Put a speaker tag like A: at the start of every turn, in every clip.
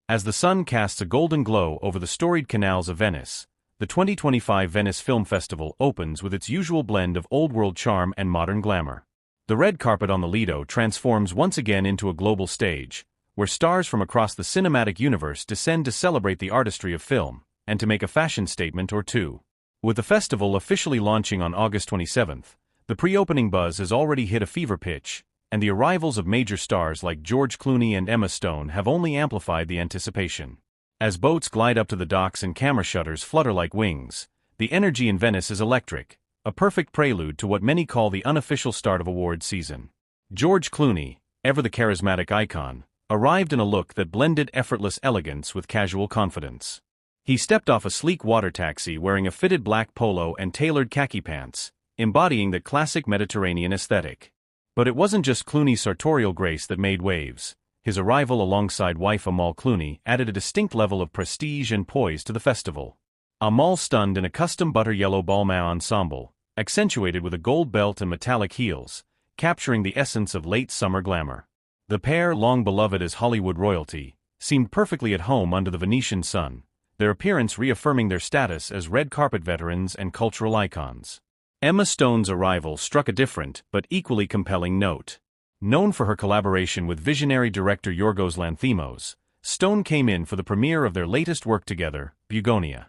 A: As the sun casts a golden glow over the storied canals of Venice, the 2025 Venice Film Festival opens with its usual blend of old-world charm and modern glamour. The red carpet on the Lido transforms once again into a global stage, where stars from across the cinematic universe descend to celebrate the artistry of film, and to make a fashion statement or two. With the festival officially launching on August 27th, the pre-opening buzz has already hit a fever pitch, and the arrivals of major stars like George Clooney and Emma Stone have only amplified the anticipation. As boats glide up to the docks and camera shutters flutter like wings, the energy in Venice is electric, a perfect prelude to what many call the unofficial start of awards season. George Clooney, ever the charismatic icon, arrived in a look that blended effortless elegance with casual confidence. He stepped off a sleek water taxi wearing a fitted black polo and tailored khaki pants, embodying the classic Mediterranean aesthetic. But it wasn't just Clooney's sartorial grace that made waves. His arrival alongside wife Amal Clooney added a distinct level of prestige and poise to the festival. Amal stunned in a custom butter-yellow balmain ensemble, accentuated with a gold belt and metallic heels, capturing the essence of late summer glamour. The pair, long beloved as Hollywood royalty, seemed perfectly at home under the Venetian sun, their appearance reaffirming their status as red carpet veterans and cultural icons. Emma Stone's arrival struck a different, but equally compelling note. Known for her collaboration with visionary director Yorgos Lanthimos, Stone came in for the premiere of their latest work together, Bugonia.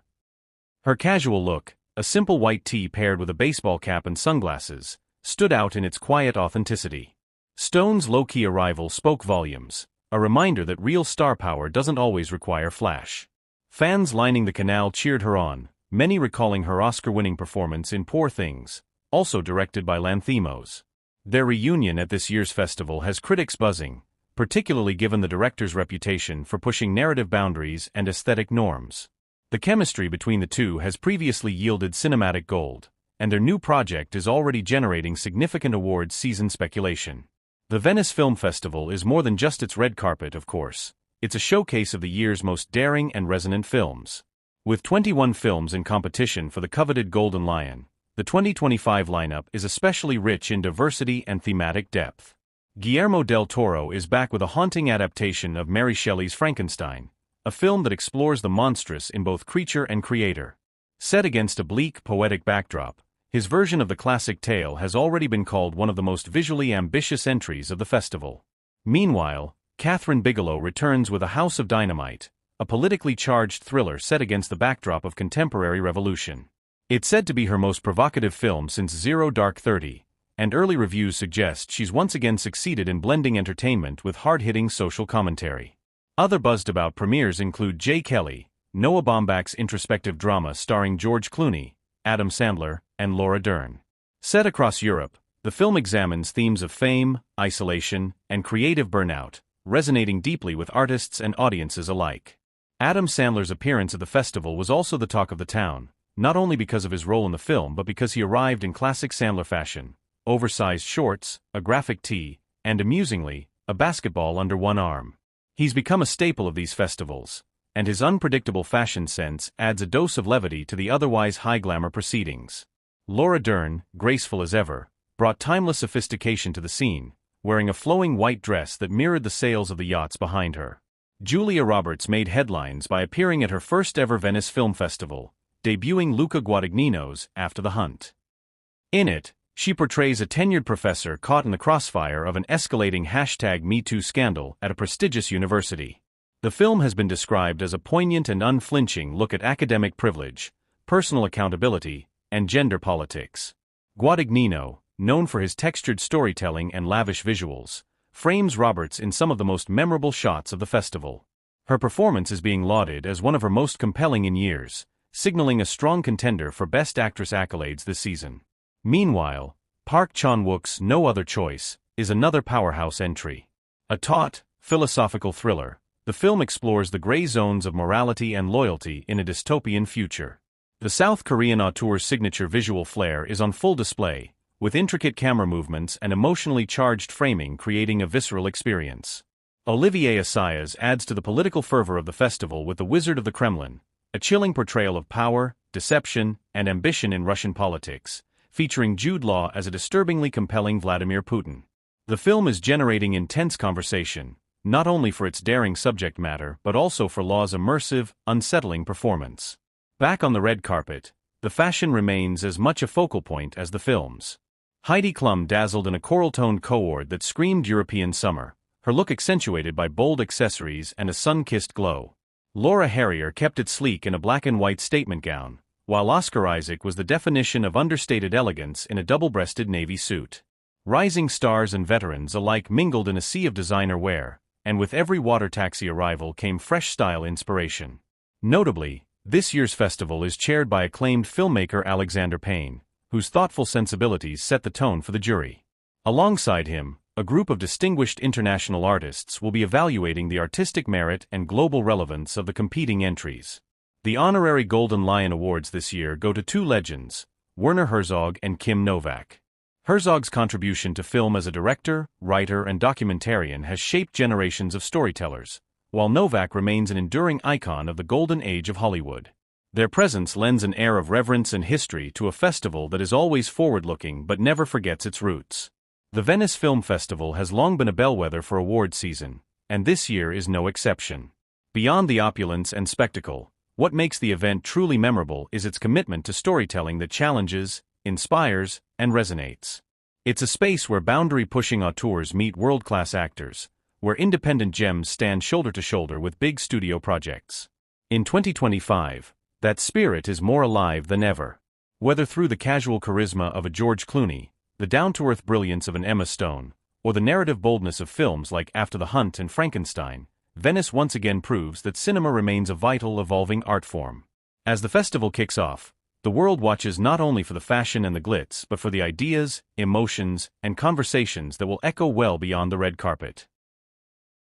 A: Her casual look, a simple white tee paired with a baseball cap and sunglasses, stood out in its quiet authenticity. Stone's low-key arrival spoke volumes, a reminder that real star power doesn't always require flash. Fans lining the canal cheered her on, many recalling her Oscar-winning performance in Poor Things, also directed by Lanthimos. Their reunion at this year's festival has critics buzzing, particularly given the director's reputation for pushing narrative boundaries and aesthetic norms. The chemistry between the two has previously yielded cinematic gold, and their new project is already generating significant awards season speculation. The Venice Film Festival is more than just its red carpet, of course. It's a showcase of the year's most daring and resonant films. With 21 films in competition for the coveted Golden Lion, the 2025 lineup is especially rich in diversity and thematic depth. Guillermo del Toro is back with a haunting adaptation of Mary Shelley's Frankenstein, a film that explores the monstrous in both creature and creator. Set against a bleak, poetic backdrop, his version of the classic tale has already been called one of the most visually ambitious entries of the festival. Meanwhile, Catherine Bigelow returns with A House of Dynamite, a politically charged thriller set against the backdrop of contemporary revolution. It's said to be her most provocative film since Zero Dark 30, and early reviews suggest she's once again succeeded in blending entertainment with hard-hitting social commentary. Other buzzed-about premieres include Jay Kelly, Noah Baumbach's introspective drama starring George Clooney, Adam Sandler, and Laura Dern. Set across Europe, the film examines themes of fame, isolation, and creative burnout, resonating deeply with artists and audiences alike. Adam Sandler's appearance at the festival was also the talk of the town, not only because of his role in the film but because he arrived in classic Sandler fashion, oversized shorts, a graphic tee, and amusingly, a basketball under one arm. He's become a staple of these festivals, and his unpredictable fashion sense adds a dose of levity to the otherwise high-glamour proceedings. Laura Dern, graceful as ever, brought timeless sophistication to the scene, wearing a flowing white dress that mirrored the sails of the yachts behind her. Julia Roberts made headlines by appearing at her first-ever Venice Film Festival, debuting Luca Guadagnino's After the Hunt. In it, she portrays a tenured professor caught in the crossfire of an escalating #MeToo scandal at a prestigious university. The film has been described as a poignant and unflinching look at academic privilege, personal accountability, and gender politics. Guadagnino, known for his textured storytelling and lavish visuals, frames Roberts in some of the most memorable shots of the festival. Her performance is being lauded as one of her most compelling in years, signaling a strong contender for Best Actress accolades this season. Meanwhile, Park Chan-wook's No Other Choice is another powerhouse entry. A taut, philosophical thriller, the film explores the gray zones of morality and loyalty in a dystopian future. The South Korean auteur's signature visual flair is on full display, with intricate camera movements and emotionally charged framing creating a visceral experience. Olivier Assayas adds to the political fervor of the festival with The Wizard of the Kremlin, a chilling portrayal of power, deception, and ambition in Russian politics, featuring Jude Law as a disturbingly compelling Vladimir Putin. The film is generating intense conversation, not only for its daring subject matter but also for Law's immersive, unsettling performance. Back on the red carpet, the fashion remains as much a focal point as the films. Heidi Klum dazzled in a coral-toned coord that screamed European summer, her look accentuated by bold accessories and a sun-kissed glow. Laura Harrier kept it sleek in a black and white statement gown, while Oscar Isaac was the definition of understated elegance in a double-breasted navy suit. Rising stars and veterans alike mingled in a sea of designer wear, and with every water taxi arrival came fresh style inspiration. Notably, this year's festival is chaired by acclaimed filmmaker Alexander Payne, whose thoughtful sensibilities set the tone for the jury. Alongside him, a group of distinguished international artists will be evaluating the artistic merit and global relevance of the competing entries. The honorary Golden Lion Awards this year go to two legends, Werner Herzog and Kim Novak. Herzog's contribution to film as a director, writer, and documentarian has shaped generations of storytellers, while Novak remains an enduring icon of the golden age of Hollywood. Their presence lends an air of reverence and history to a festival that is always forward-looking but never forgets its roots. The Venice Film Festival has long been a bellwether for awards season, and this year is no exception. Beyond the opulence and spectacle, what makes the event truly memorable is its commitment to storytelling that challenges, inspires, and resonates. It's a space where boundary-pushing auteurs meet world-class actors, where independent gems stand shoulder to shoulder with big studio projects. In 2025, that spirit is more alive than ever. Whether through the casual charisma of a George Clooney, the down-to-earth brilliance of an Emma Stone, or the narrative boldness of films like After the Hunt and Frankenstein, Venice once again proves that cinema remains a vital, evolving art form. As the festival kicks off, the world watches not only for the fashion and the glitz but for the ideas, emotions, and conversations that will echo well beyond the red carpet.